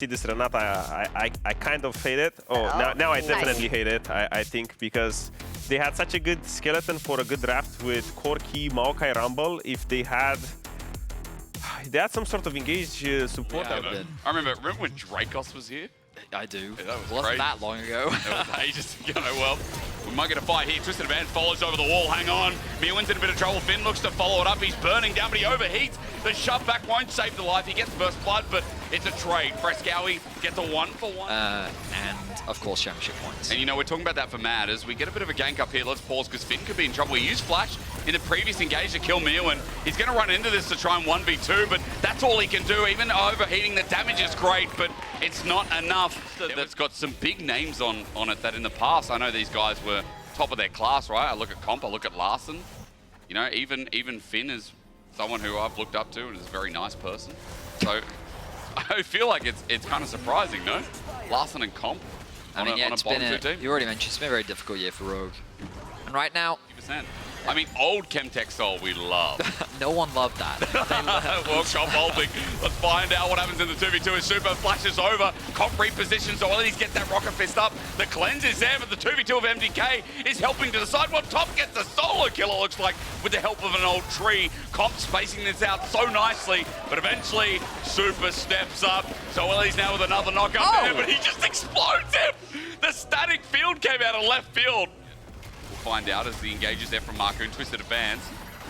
See this Renata, I kind of hate it. Oh, now I definitely hate it, I think, because they had such a good skeleton for a good draft with Corki, Maokai, Rumble. If they had some sort of engaged support. Yeah, I remember when Dracos was here? I do. Yeah, that was Wasn't crazy. that long ago. It was ages ago. Well, we might get a fight here. Twisted Advance follows over the wall. Hang on. Mewin's in a bit of trouble. Finn looks to follow it up. He's burning down, but he overheats. The shove back won't save the life. He gets burst blood, but it's a trade. Frescowie gets a 1-for-1. And, of course, championship points. And, you know, we're talking about that for Mad. As we get a bit of a gank up here, let's pause, because Finn could be in trouble. He used Flash in the previous engage to kill Mewin. He's going to run into this to try and 1v2, but that's all he can do. Even overheating, the damage is great, but it's not enough. That's got some big names on it that in the past, I know these guys were top of their class, right? I look at Comp, I look at Larson. You know, even Finn is someone who I've looked up to and is a very nice person. So I feel like it's kind of surprising, no? Larson and Comp on a bottom two team. You already mentioned it's been a very difficult year for Rogue. And right now, 50%. I mean, old Chemtech Soul we love. no one loved that. Well, Comp holding. Let's find out what happens in the 2v2 as Super flashes over. Comp repositions, so Ellies get that rocket fist up. The cleanse is there, but the 2v2 of MDK is helping to decide what Top gets a solo kill, it looks like, with the help of an old tree. Comp spacing this out so nicely, but eventually Super steps up. So Ellies now with another knock up there, but he just explodes him. The static field came out of left field. Find out as the engage is there from Marco and Twisted Advance.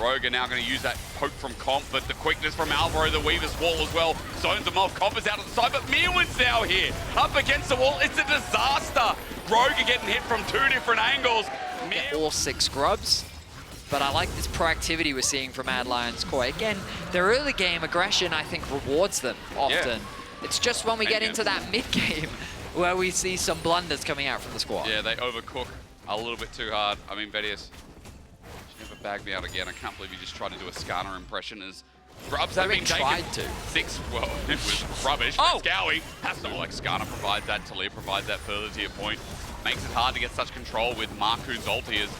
Rogue are now going to use that poke from Comp, but the quickness from Alvaro, the Weaver's wall as well. Zones them off. Comp is out of the side, but Mewin's now here. Up against the wall. It's a disaster. Rogue are getting hit from 2 different angles. All 6 scrubs. But I like this proactivity we're seeing from Mad Lions Core. Again, their early game aggression, I think, rewards them often. Yeah. It's just when we get into that mid-game where we see some blunders coming out from the squad. Yeah, they overcook a little bit too hard. I mean, Vedius, she never bagged me out again. I can't believe you just tried to do a Skarner impression as Grubs have been tried taken. to. 6, well, it was rubbish. Scowie has to, like, Skarner provides that, Talia provides that further to your point. Makes it hard to get such control with Marku's ulti as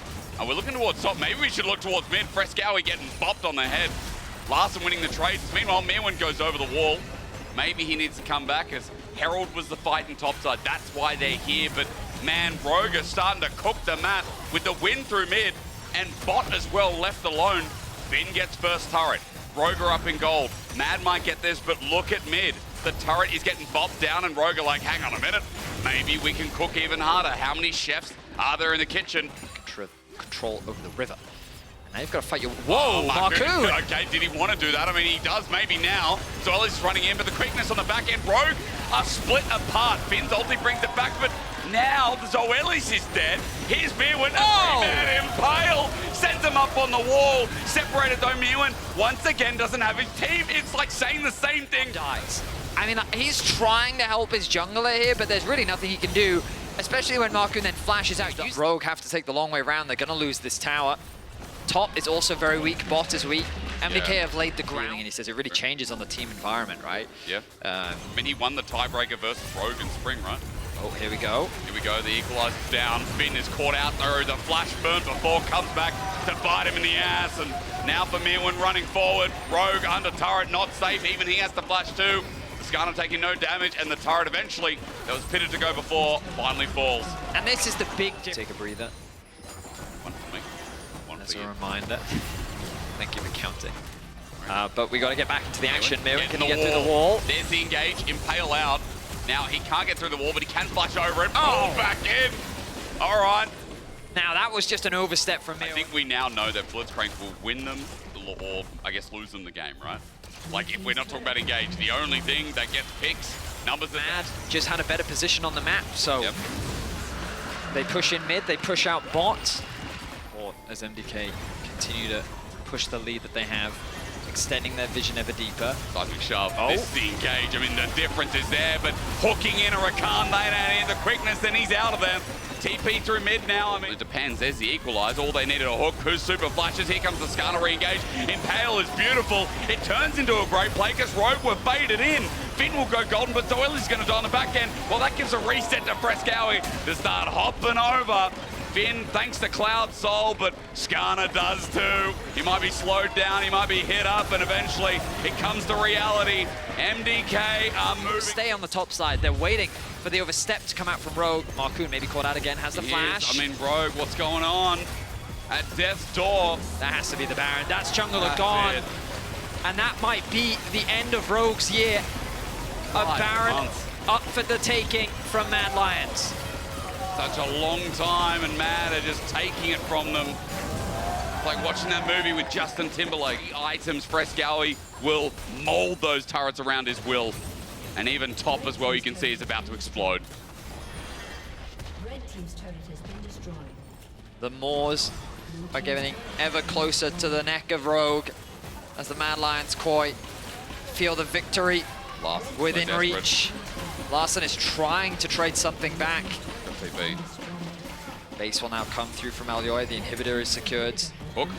we're looking towards top. Maybe we should look towards mid. Frescowie getting bopped on the head. Larson winning the trades. Meanwhile, Mewin goes over the wall. Maybe he needs to come back as Herald was the fight in topside. That's why they're here, but man, Rogue is starting to cook the map with the win through mid, and Bot as well left alone. Finn gets first turret. Rogue are up in gold. Mad might get this, but look at mid. The turret is getting bopped down, and Rogue are like, hang on a minute. Maybe we can cook even harder. How many chefs are there in the kitchen? Control over the river. And now you've got to fight your... Whoa, Marku! Okay, did he want to do that? I mean, he does maybe now. Zoelis is running in, but the quickness on the back end. Rogue are split apart. Finn's ulti brings it back, but now the Zoelis is dead. Here's Mewin, a 3-man impale. Sends him up on the wall. Separated though, Mewin once again doesn't have his team. It's like saying the same thing. Dies. I mean, he's trying to help his jungler here, but there's really nothing he can do, especially when Marku then flashes out. Rogue have to take the long way around. They're going to lose this tower. Top is also very weak. Bot is weak. MDK have laid the ground, and he says it really changes on the team environment, right? Yeah. I mean, he won the tiebreaker versus Rogue in spring, right? Oh, here we go. Here we go. The equalizer's down. Finn is caught out though. The flash burn before comes back to bite him in the ass. And now for Mewin running forward. Rogue under turret, not safe. Even he has to flash too. Skarner taking no damage, and the turret eventually, that was pitted to go before, finally falls. And this is the big... Take a breather. One for me. One As for you. a reminder. Thank you for counting. But we got to get back into the action. Mewin, can he get through the wall? There's the engage, impale out. Now he can't get through the wall, but he can flash over it. Pull back in. All right. Now that was just an overstep from Mewin. I think we now know that Blitzcrank will win them, or I guess lose them the game, right? Like, if we're not talking about engage, the only thing that gets picks, numbers... Mad just had a better position on the map, so they push in mid, they push out bot, or as MDK continue to push the lead that they have, extending their vision ever deeper. Seismic shove. This is the engage. I mean, the difference is there, but hooking in a Rakan, they don't need the quickness, then he's out of them. TP through mid now. I mean, it depends. There's the equalizer. All they needed a hook. Who's super flashes? Here comes the Skarner re-engage. Impale is beautiful. It turns into a great play because Rogue were baited in. Finn will go golden, but Zoelis is going to die on the back end. Well, that gives a reset to Frescowie to start hopping over. Finn, thanks to Cloud Soul, but Skarner does too. He might be slowed down, he might be hit up, and eventually it comes to reality. MDK are moving. Stay on the top side. They're waiting for the overstep to come out from Rogue. Marcoon maybe caught out again, has the flash. I mean, Rogue, what's going on? At death's door. That has to be the Baron. That's Jungler gone. It. And that might be the end of Rogue's year. A Baron up for the taking from Mad Lions. Such a long time, and Mad are just taking it from them. It's like watching that movie with Justin Timberlake. The items, Frescowy will mold those turrets around his will. And even top as well, you can see is about to explode. Red team's turret has been destroyed. The Moors are getting ever closer to the neck of Rogue as the Mad Lions Koi feel the victory within reach. Larson is trying to trade something back. PB. Base will now come through from Alioy. The inhibitor is secured. Hook,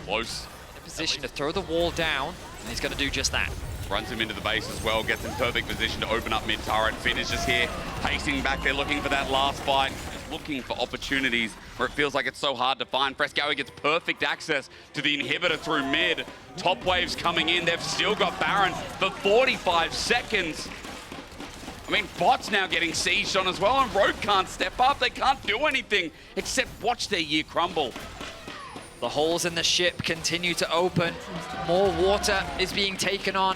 close. In a position to throw the wall down, and he's going to do just that. Runs him into the base as well, gets in perfect position to open up mid-turret. Finn is just here, pacing back there, looking for that last fight. Just looking for opportunities where it feels like it's so hard to find. Frescowy gets perfect access to the inhibitor through mid. Top wave's coming in. They've still got Baron for 45 seconds. I mean, bot's now getting sieged on as well, and Rogue can't step up. They can't do anything except watch their year crumble. The holes in the ship continue to open. More water is being taken on.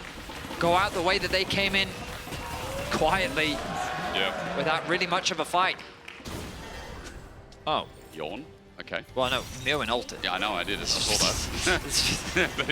Go out the way that they came in quietly. Yeah. Without really much of a fight. Oh. Yawn. Okay. Well, no, Mio and ulted. Yeah, I know, I did. I saw that. But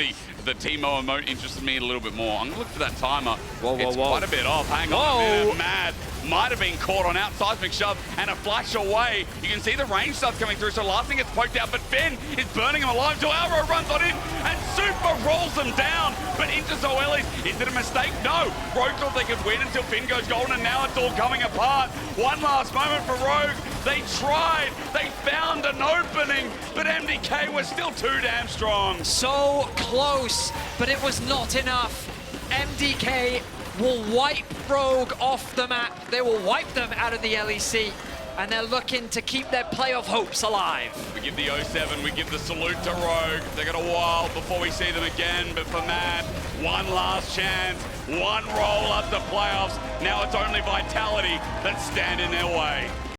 the Teemo emote interested me a little bit more. I'm going to look for that timer. Whoa, it's quite a bit off. Hang on a minute. Mad might have been caught on out. Seismic shove and a flash away. You can see the range stuff coming through, so last thing gets poked out, but Finn is burning him alive. Joalro runs on in and super rolls them down. But into Zoelis, is it a mistake? No. Rogue thought they could win until Finn goes golden, and now it's all coming apart. One last moment for Rogue. They tried, they found an opening, but MDK was still too damn strong. So close, but it was not enough. MDK will wipe Rogue off the map. They will wipe them out of the LEC, and they're looking to keep their playoff hopes alive. We give the 07, we give the salute to Rogue. They got a while before we see them again, but for Mad, one last chance, one roll up the playoffs. Now it's only Vitality that stand in their way.